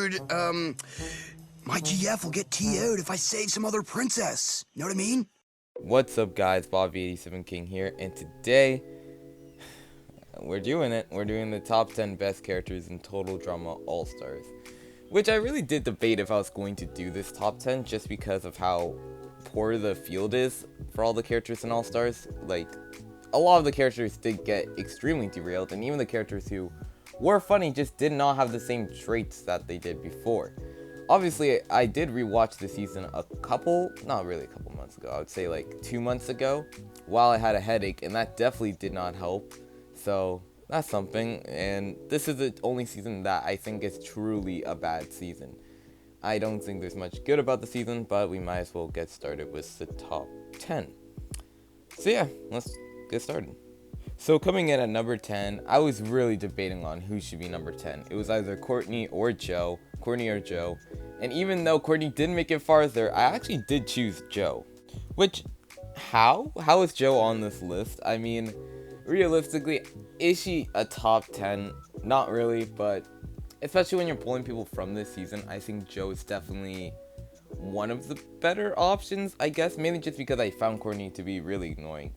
dude, my GF will get TO'd if I save some other princess. Know what I mean? What's up, guys? Bobby87 King here, and today we're doing it. We're doing the top 10 best characters in Total Drama All-Stars, which I really did debate if I was going to do this top 10 just because of how poor the field is for all the characters in All-Stars. Like, a lot of the characters did get extremely derailed, and even the characters who were funny just did not have the same traits that they did before. Obviously, I did rewatch the season not really a couple months ago, I would say like 2 months ago, while I had a headache, and that definitely did not help. So that's something, and this is the only season that I think is truly a bad season. I don't think there's much good about the season, but we might as well get started with the top 10. So yeah, let's get started. So coming in at number 10, I was really debating on who should be number 10. It was either Courtney or Joe, and even though Courtney didn't make it farther, I actually did choose Joe. Which, how is Joe on this list? I mean, realistically, is she a top 10? Not really, but especially when you're pulling people from this season, I think Joe is definitely one of the better options, I guess, mainly just because I found Courtney to be really annoying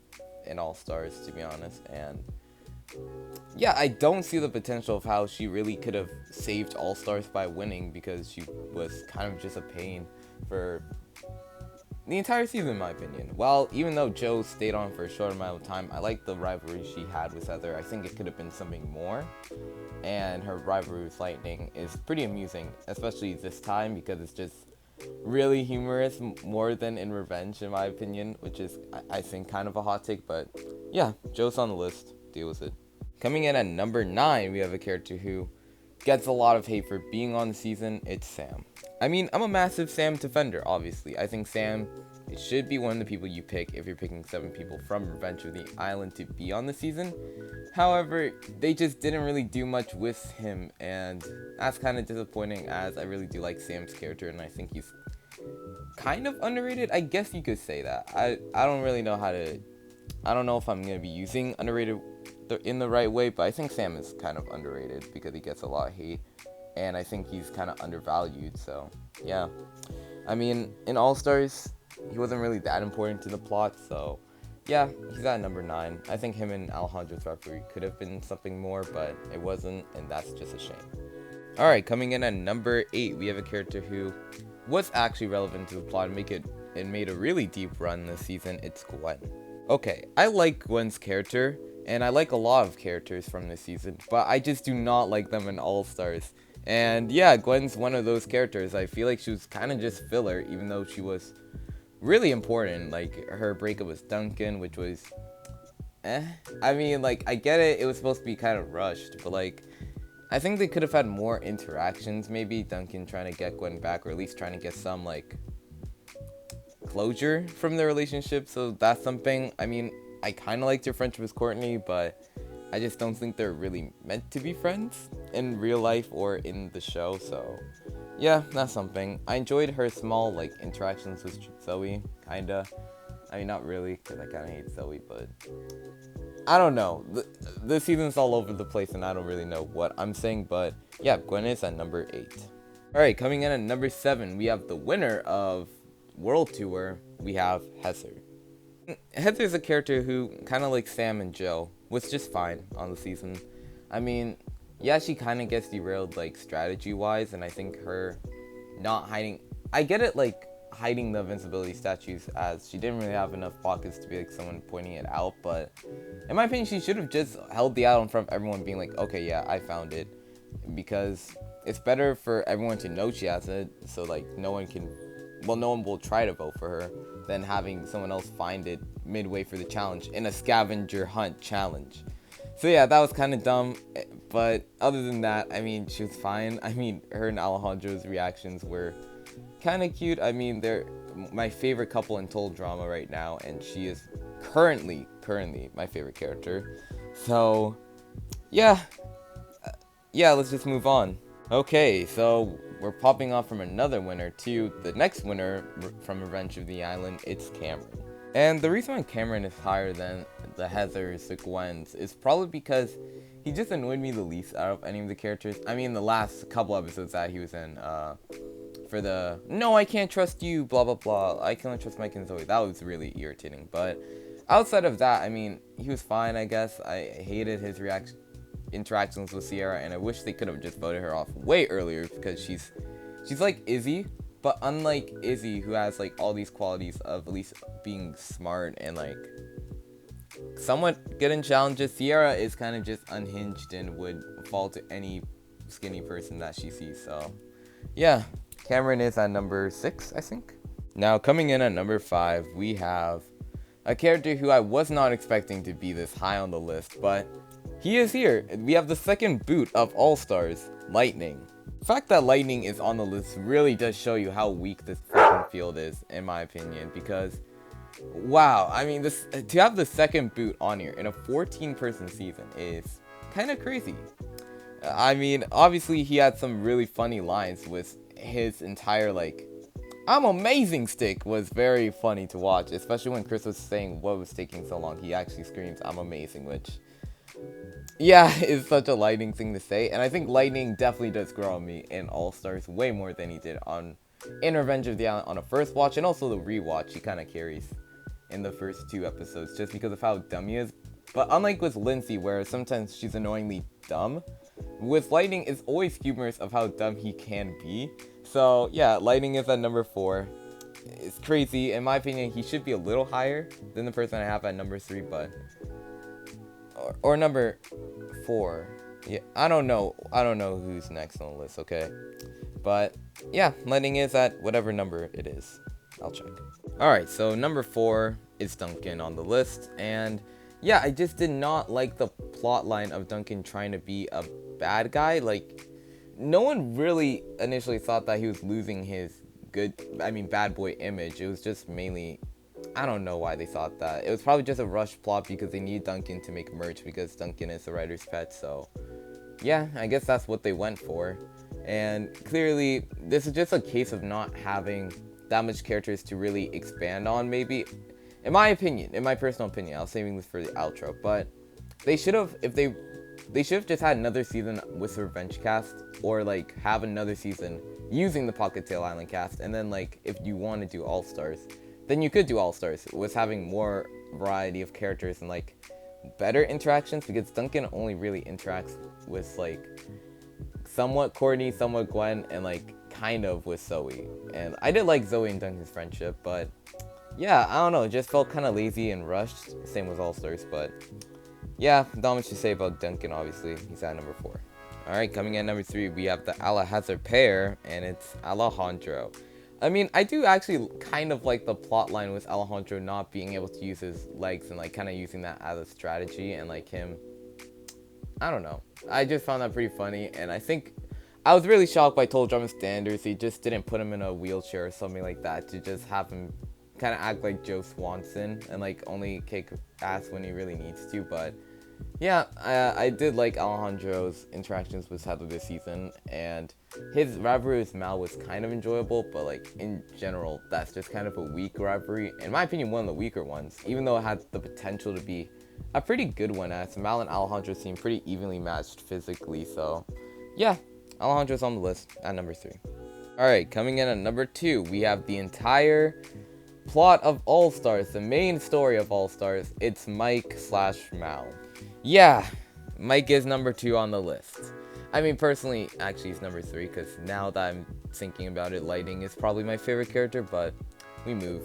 in All Stars, to be honest. And yeah, I don't see the potential of how she really could have saved All Stars by winning, because she was kind of just a pain for the entire season, in my opinion. While even though Joe stayed on for a short amount of time, I like the rivalry she had with Heather. I think it could have been something more, and her rivalry with Lightning is pretty amusing, especially this time, because it's just really humorous more than in Revenge, in my opinion, which is, I think, kind of a hot take. But yeah, Joe's on the list. Deal with it. Coming in at number 9, we have a character who gets a lot of hate for being on the season. It's Sam. I mean, I'm a massive Sam defender, obviously. I think Sam, it should be one of the people you pick if you're picking 7 people from Revenge of the Island to be on the season. However, they just didn't really do much with him, and that's kind of disappointing, as I really do like Sam's character, and I think he's kind of underrated. I guess you could say that. I don't really know I don't know if I'm going to be using underrated in the right way, but I think Sam is kind of underrated because he gets a lot of hate, and I think he's kind of undervalued. So yeah, I mean, in All Stars, he wasn't really that important to the plot, so yeah, he's at number 9. I think him and Alejandro's rivalry could have been something more, but it wasn't, and that's just a shame. Alright, coming in at number 8, we have a character who was actually relevant to the plot and made a really deep run this season. It's Gwen. Okay, I like Gwen's character, and I like a lot of characters from this season, but I just do not like them in All Stars. And yeah, Gwen's one of those characters. I feel like she was kind of just filler, even though she was really important. Like, her breakup with Duncan, which was I mean, like, I get it, it was supposed to be kind of rushed, but like, I think they could have had more interactions. Maybe Duncan trying to get Gwen back, or at least trying to get some like closure from their relationship. So that's something. I mean, I kind of liked her friendship with Courtney, but I just don't think they're really meant to be friends in real life or in the show. So yeah, that's something. I enjoyed her small like interactions with Zoe, kinda. I mean, not really, because I kind of hate Zoe, but I don't know. The season's all over the place, and I don't really know what I'm saying, but yeah, Gwen is at number 8. Alright, coming in at number 7, we have the winner of World Tour. We have Heather. Heather's a character who, kind of like Sam and Joe, was just fine on the season. I mean, yeah, she kind of gets derailed, like, strategy-wise, and I think her not hiding... I get it, like, hiding the invincibility statues, as she didn't really have enough pockets to be like someone pointing it out, but in my opinion, she should have just held the idol in front of everyone, being like, okay, yeah, I found it, because it's better for everyone to know she has it, so like no one will try to vote for her, than having someone else find it midway for the challenge in a scavenger hunt challenge. So yeah, that was kind of dumb, but other than that, I mean, she was fine. I mean, her and Alejandro's reactions were kind of cute. I mean, they're my favorite couple in Total Drama right now, and she is currently my favorite character. So yeah, let's just move on. Okay, so we're popping off from another winner to the next winner from Revenge of the Island. It's Cameron. And the reason why Cameron is higher than the Heathers, the Gwens, is probably because he just annoyed me the least out of any of the characters. I mean, the last couple episodes that he was in, for the no, I can't trust you, blah blah blah, I can only trust Mike and Zoe, that was really irritating. But outside of that, I mean, he was fine, I guess. I hated his interactions with Sierra, and I wish they could have just voted her off way earlier, because she's like Izzy, but unlike Izzy, who has like all these qualities of at least being smart and like somewhat good in challenges, Sierra is kind of just unhinged and would fall to any skinny person that she sees. So yeah, Cameron is at number 6, I think. Now coming in at number 5, we have a character who I was not expecting to be this high on the list, but he is here. We have the second boot of All-Stars, Lightning. The fact that Lightning is on the list really does show you how weak this fucking field is, in my opinion, because wow, I mean, this to have the second boot on here in a 14-person season is kind of crazy. I mean, obviously he had some really funny lines with his entire like "I'm amazing" stick was very funny to watch, especially when Chris was saying what was taking so long. He actually screams "I'm amazing," which yeah, is such a Lightning thing to say. And I think Lightning definitely does grow on me in All-Stars way more than he did in Revenge of the Island on a first watch, and also the rewatch he kind of carries in the first 2 episodes just because of how dumb he is. But unlike with Lindsay, where sometimes she's annoyingly dumb, with Lightning it's always humorous of how dumb he can be. So yeah, Lightning is at number 4. It's crazy. In my opinion, he should be a little higher than the person I have at number 3, but or number 4. Yeah, I don't know who's next on the list, okay? But yeah, Lightning is at whatever number it is. I'll check. Alright, so number 4 is Duncan on the list, and yeah, I just did not like the plot line of Duncan trying to be a bad guy. Like, no one really initially thought that he was losing his bad boy image. It was just mainly, I don't know why they thought that. It was probably just a rush plot because they need Duncan to make merch because Duncan is the writer's pet. So yeah, I guess that's what they went for. And clearly, this is just a case of not having that much characters to really expand on, maybe. In my opinion, in my personal opinion, I was saving this for the outro, but they should have, they should have just had another season with the Revenge cast, or like have another season using the Pocket Tail Island cast, and then like if you want to do All-Stars, then you could do All-Stars with having more variety of characters and like better interactions, because Duncan only really interacts with like somewhat Courtney, somewhat Gwen, and like kind of with Zoe. And I did like Zoe and Duncan's friendship, but yeah, I don't know, it just felt kind of lazy and rushed. Same with All-Stars, but yeah, not much to say about Duncan, obviously. He's at number 4. Alright, coming in at number 3, we have the Alejandro pair, and it's Alejandro. I mean, I do actually kind of like the plot line with Alejandro not being able to use his legs and like kind of using that as a strategy, and like him, I don't know. I just found that pretty funny, and I think I was really shocked by Total Drama standards. He just didn't put him in a wheelchair or something like that to just have him kind of act like Joe Swanson and like only kick ass when he really needs to. But yeah, I did like Alejandro's interactions with Heather this season, and his rivalry with Mal was kind of enjoyable, but like in general, that's just kind of a weak rivalry. In my opinion, one of the weaker ones, even though it had the potential to be a pretty good one, as Mal and Alejandro seem pretty evenly matched physically. So yeah, Alejandro's on the list at number 3. Alright, coming in at number 2, we have the entire plot of All-Stars, the main story of All-Stars. It's Mike/Mal. Yeah, Mike is number 2 on the list. I mean, personally, actually, he's number 3, because now that I'm thinking about it, Lightning is probably my favorite character, but we move.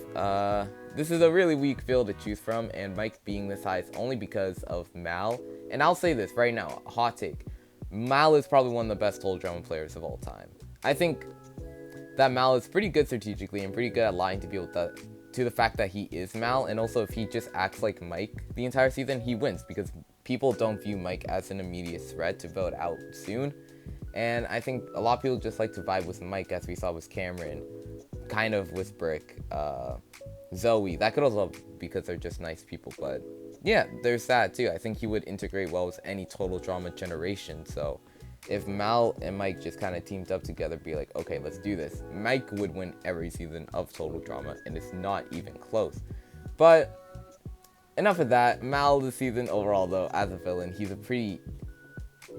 This is a really weak field to choose from, and Mike being this high is only because of Mal. And I'll say this right now, hot take. Mal is probably one of the best Total Drama players of all time. I think that Mal is pretty good strategically and pretty good at lying to people to the fact that he is Mal, and also if he just acts like Mike the entire season, he wins, because people don't view Mike as an immediate threat to vote out soon. And I think a lot of people just like to vibe with Mike, as we saw with Cameron, kind of with Brick, Zoe. That could also be because they're just nice people, but yeah, there's that too. I think he would integrate well with any Total Drama generation. So if Mal and Mike just kind of teamed up together, be like, okay, let's do this, Mike would win every season of Total Drama, and it's not even close. But enough of that. Mal this season overall, though, as a villain, he's a pretty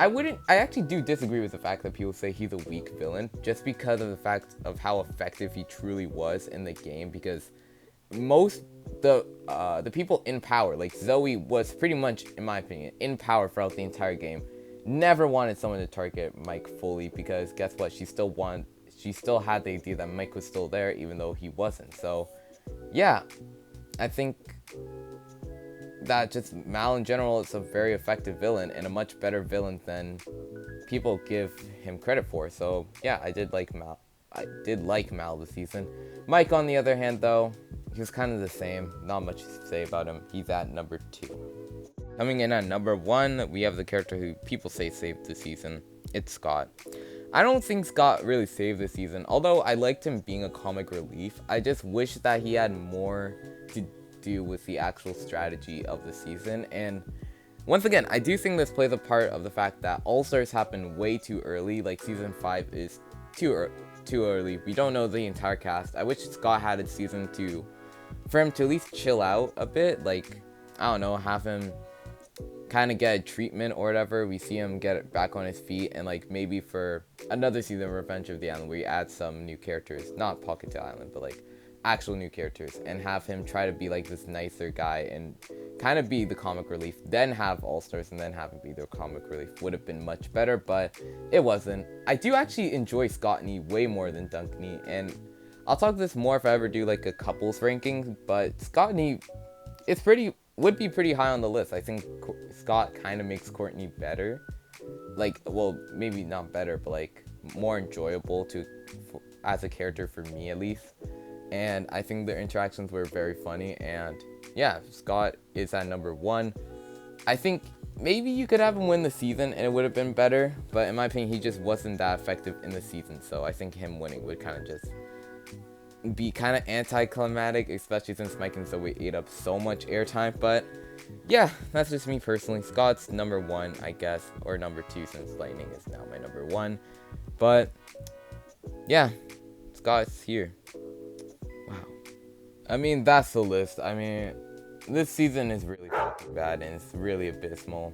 I actually do disagree with the fact that people say he's a weak villain, just because of the fact of how effective he truly was in the game, because most the people in power, like Zoe was pretty much, in my opinion, in power throughout the entire game. Never wanted someone to target Mike fully, because guess what? She still had the idea that Mike was still there even though he wasn't. So yeah, I think that just Mal in general is a very effective villain, and a much better villain than people give him credit for. So yeah, I did like Mal this season. Mike, on the other hand, though, he was kind of the same. Not much to say about him. He's at number 2. Coming in at number 1, we have the character who people say saved the season. It's Scott. I don't think Scott really saved the season, although I liked him being a comic relief. I just wish that he had more to do with the actual strategy of the season. And once again, I do think this plays a part of the fact that All-Stars happened way too early. Like, season 5 is too early. We don't know the entire cast. I wish Scott had a season 2 for him to at least chill out a bit. Like, I don't know, have him kind of get a treatment or whatever. We see him get back on his feet, and like maybe for another season of Revenge of the Island, we add some new characters, not Pocket Island, but like actual new characters, and have him try to be like this nicer guy and kind of be the comic relief, then have All-Stars and then have him be their comic relief. Would have been much better, but it wasn't. I do actually enjoy Scottney way more than Duncan, and I'll talk this more if I ever do like a couples ranking, but Scottney would be pretty high on the list. I think Scott kind of makes Courtney better, like, well, maybe not better, but like more enjoyable as a character, for me at least. And I think their interactions were very funny, and yeah, Scott is at number 1. I think maybe you could have him win the season and it would have been better, but in my opinion, he just wasn't that effective in the season, so I think him winning would kind of just be kind of anticlimactic, especially since Mike and Zoe ate up so much airtime. But yeah, that's just me personally. Scott's number 1, I guess, or number 2, since Lightning is now my number 1. But yeah, Scott's here. Wow. I mean, that's the list. I mean, this season is really fucking bad, and it's really abysmal.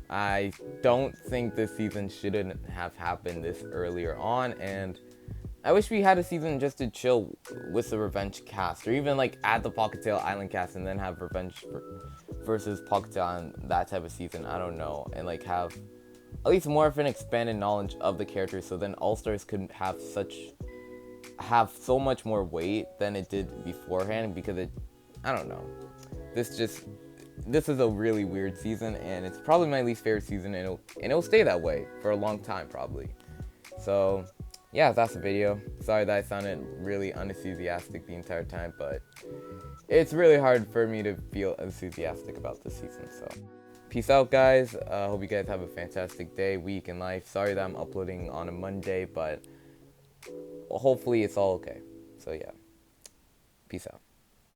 I don't think this season shouldn't have happened this earlier on, and I wish we had a season just to chill with the Revenge cast, or even like add the Pocketail Island cast and then have Revenge versus Pocketail Island, that type of season. I don't know, and like have at least more of an expanded knowledge of the characters, so then All-Stars could have so much more weight than it did beforehand, because I don't know. This is a really weird season, and it's probably my least favorite season, and it'll stay that way for a long time probably. So yeah, that's the video. Sorry that I sounded really unenthusiastic the entire time, but it's really hard for me to feel enthusiastic about this season. So peace out, guys. Hope you guys have a fantastic day, week, and life. Sorry that I'm uploading on a Monday, but hopefully it's all okay. So yeah, peace out.